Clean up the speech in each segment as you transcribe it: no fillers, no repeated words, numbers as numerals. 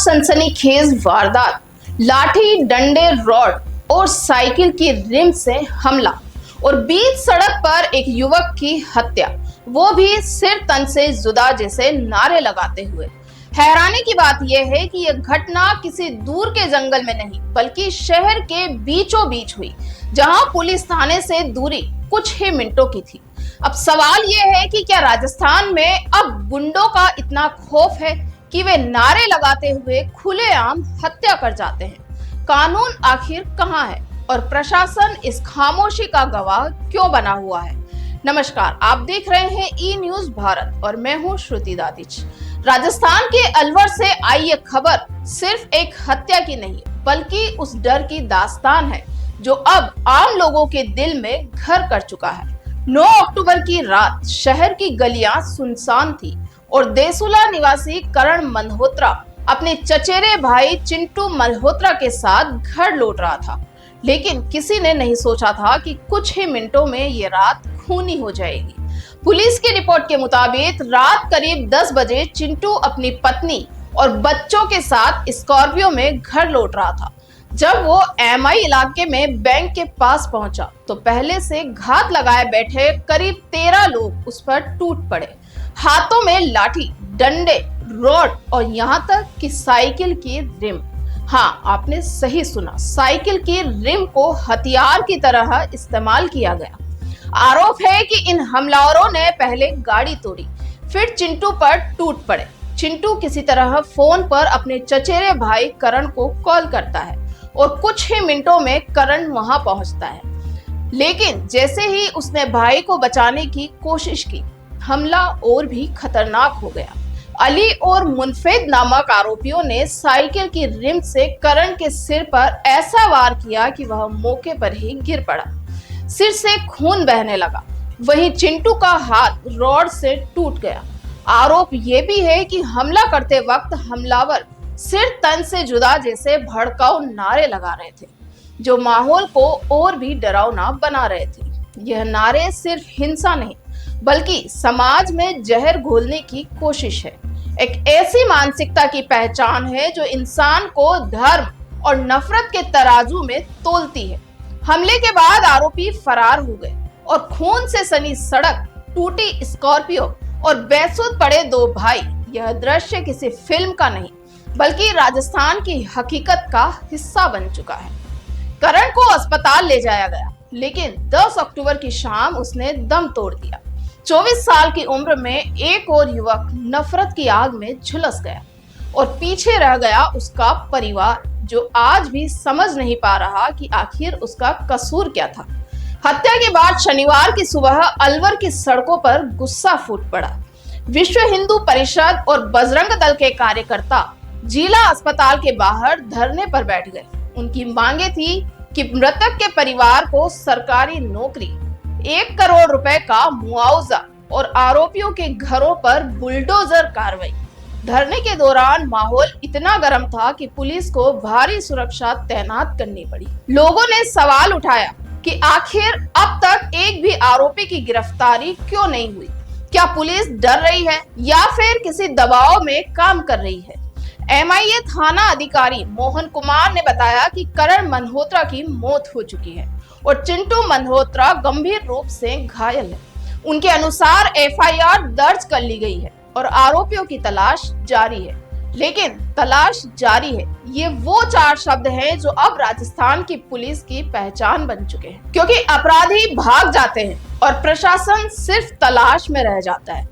सनसनीखेज वारदात, लाठी डंडे रॉड और साइकिल की रिम से हमला और बीच सड़क पर एक युवक की हत्या, वो भी सिर तन से जुदा जैसे नारे लगाते हुए। हैरानी की बात यह है कि यह घटना किसी दूर के जंगल में नहीं बल्कि शहर के बीचों बीच हुई, जहां पुलिस थाने से दूरी कुछ ही मिनटों की थी। अब सवाल यह है कि क्या राजस्थान में अब गुंडों का इतना खौफ है कि वे नारे लगाते हुए खुलेआम हत्या कर जाते हैं? कानून आखिर कहां है और प्रशासन इस खामोशी का गवाह क्यों बना हुआ है? नमस्कार, आप देख रहे हैं ई न्यूज भारत और मैं हूं श्रुति दादिच। राजस्थान के अलवर से आई ये खबर सिर्फ एक हत्या की नहीं बल्कि उस डर की दास्तान है जो अब आम लोगों के दिल में घर कर चुका है। 9 अक्टूबर की रात शहर की गलियां सुनसान थी और देसुला निवासी करण मल्होत्रा अपने चचेरे भाई चिंटू मल्होत्रा के साथ घर लौट रहा था। लेकिन किसी ने नहीं सोचा था कि कुछ ही मिनटों में ये रात खूनी हो जाएगी। पुलिस की रिपोर्ट के मुताबिक रात करीब 10 बजे चिंटू अपनी पत्नी और बच्चों के साथ स्कॉर्पियो में घर लौट रहा था। जब वो एमआई इलाके में बैंक के पास पहुंचा तो पहले से घात लगाए बैठे करीब 13 लोग उस पर टूट पड़े। हाथों में लाठी डंडे रॉड और यहाँ तक कि साइकिल की रिम। हाँ, आपने सही सुना, साइकिल की रिम को हथियार की तरह इस्तेमाल किया गया। आरोप है कि इन हमलावरों ने पहले गाड़ी तोड़ी, फिर चिंटू पर टूट पड़े। चिंटू किसी तरह फोन पर अपने चचेरे भाई करण को कॉल करता है और कुछ ही मिनटों में करण वहां पहुंचता है। लेकिन जैसे ही उसने भाई को बचाने की कोशिश की, हमला और भी खतरनाक हो गया। अली और मुनफेद नामक आरोपियों ने साइकिल की रिम से करण के सिर पर ऐसा वार किया कि वह मौके पर ही गिर पड़ा। सिर से खून बहने लगा। वहीं चिंटू का हाथ रॉड से टूट गया। आरोप ये भी है कि हमला करते वक्त हमलावर सिर तन से जुदा जैसे भड़काऊ नारे लगा रहे थे, जो माहौल को और भी डरावना बना रहे थे। यह नारे सिर्फ हिंसा नहीं बल्कि समाज में जहर घोलने की कोशिश है। एक ऐसी मानसिकता की पहचान है जो इंसान को धर्म और नफरत के तराजू में तोलती है। हमले के बाद आरोपी फरार हो गए और खून से सनी सड़क, टूटी स्कॉर्पियो और बेसुध पड़े 2 भाई, यह दृश्य किसी फिल्म का नहीं बल्कि राजस्थान की हकीकत का हिस्सा बन चुका है। करण को अस्पताल ले जाया गया, लेकिन 10 अक्टूबर की शाम उसने दम तोड़ दिया। 24 साल की उम्र में एक और युवक नफरत की आग में झुलस गया और पीछे रह गया उसका परिवार, जो आज भी समझ नहीं पा रहा कि आखिर उसका कसूर क्या था। हत्या के बाद शनिवार की सुबह अलवर की सड़कों पर गुस्सा फूट पड़ा। विश्व हिंदू परिषद और बजरंग दल के कार्यकर्ता जिला अस्पताल के बाहर धरने पर बैठ गए। उनकी मांगे थी कि मृतक के परिवार को सरकारी नौकरी, 1 करोड़ रुपए का मुआवजा और आरोपियों के घरों पर बुलडोजर कार्रवाई। धरने के दौरान माहौल इतना गर्म था कि पुलिस को भारी सुरक्षा तैनात करनी पड़ी। लोगों ने सवाल उठाया कि आखिर अब तक एक भी आरोपी की गिरफ्तारी क्यों नहीं हुई? क्या पुलिस डर रही है या फिर किसी दबाव में काम कर रही है? एमआईए थाना अधिकारी मोहन कुमार ने बताया कि करण मल्होत्रा की मौत हो चुकी है और चिंटू मल्होत्रा गंभीर रूप से घायल है। उनके अनुसार एफआईआर दर्ज कर ली गई है और आरोपियों की तलाश जारी है। लेकिन तलाश जारी है, ये वो 4 शब्द हैं जो अब राजस्थान की पुलिस की पहचान बन चुके हैं, क्योंकि अपराधी भाग जाते हैं और प्रशासन सिर्फ तलाश में रह जाता है।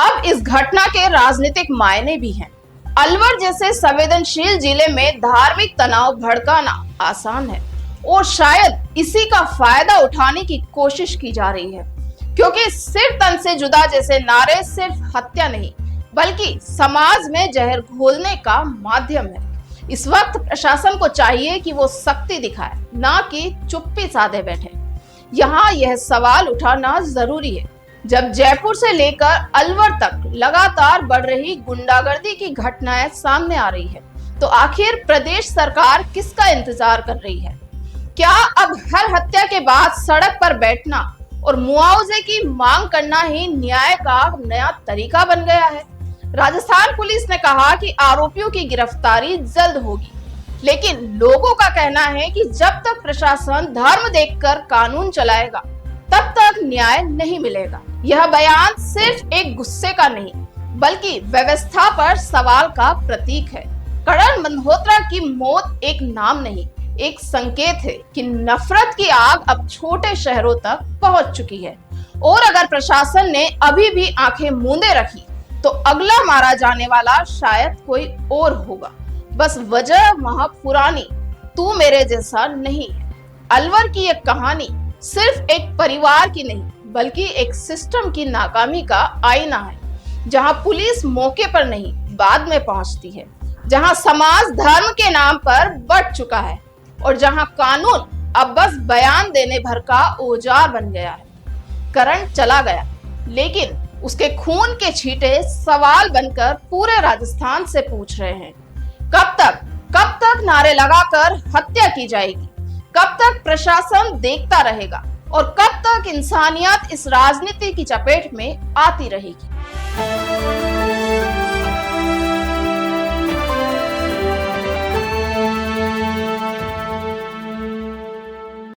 अब इस घटना के राजनीतिक मायने भी हैं। अलवर जैसे संवेदनशील जिले में धार्मिक तनाव भड़काना आसान है और शायद इसी का फायदा उठाने की कोशिश की जा रही है, क्योंकि सिर तन से जुदा जैसे नारे सिर्फ हत्या नहीं बल्कि समाज में जहर घोलने का माध्यम है। इस वक्त प्रशासन को चाहिए कि वो सख्ती दिखाए, ना कि चुप्पी साधे बैठे। यहाँ यह सवाल उठाना जरूरी है, जब जयपुर से लेकर अलवर तक लगातार बढ़ रही गुंडागर्दी की घटनाएं सामने आ रही है, तो आखिर प्रदेश सरकार किसका इंतजार कर रही है? क्या अब हर हत्या के बाद सड़क पर बैठना और मुआवजे की मांग करना ही न्याय का नया तरीका बन गया है? राजस्थान पुलिस ने कहा कि आरोपियों की गिरफ्तारी जल्द होगी, लेकिन लोगों का कहना है कि जब तक प्रशासन धर्म देखकर कानून चलाएगा तब तक न्याय नहीं मिलेगा। यह बयान सिर्फ एक गुस्से का नहीं बल्कि व्यवस्था पर सवाल का प्रतीक है। करण मल्होत्रा की मौत एक नाम नहीं, एक संकेत है कि नफरत की आग अब छोटे शहरों तक पहुंच चुकी है और अगर प्रशासन ने अभी भी आंखें मूंदे रखी तो अगला मारा जाने वाला शायद कोई और होगा। बस वजह वहां पुरानी तू मेरे जैसा नहीं है। अलवर की एक कहानी सिर्फ एक परिवार की नहीं बल्कि एक सिस्टम की नाकामी का आईना है, जहां पुलिस मौके पर नहीं बाद में पहुंचती है, जहां समाज धर्म के नाम पर बढ़ चुका है और जहां कानून अब बस बयान देने भर का औजार बन गया है। करण चला गया, लेकिन उसके खून के छींटे सवाल बनकर पूरे राजस्थान से पूछ रहे हैं, कब तक नारे लगाकर हत्या की जाएगी? कब तक प्रशासन देखता रहेगा और कब तक इंसानियत इस राजनीति की चपेट में आती रहेगी?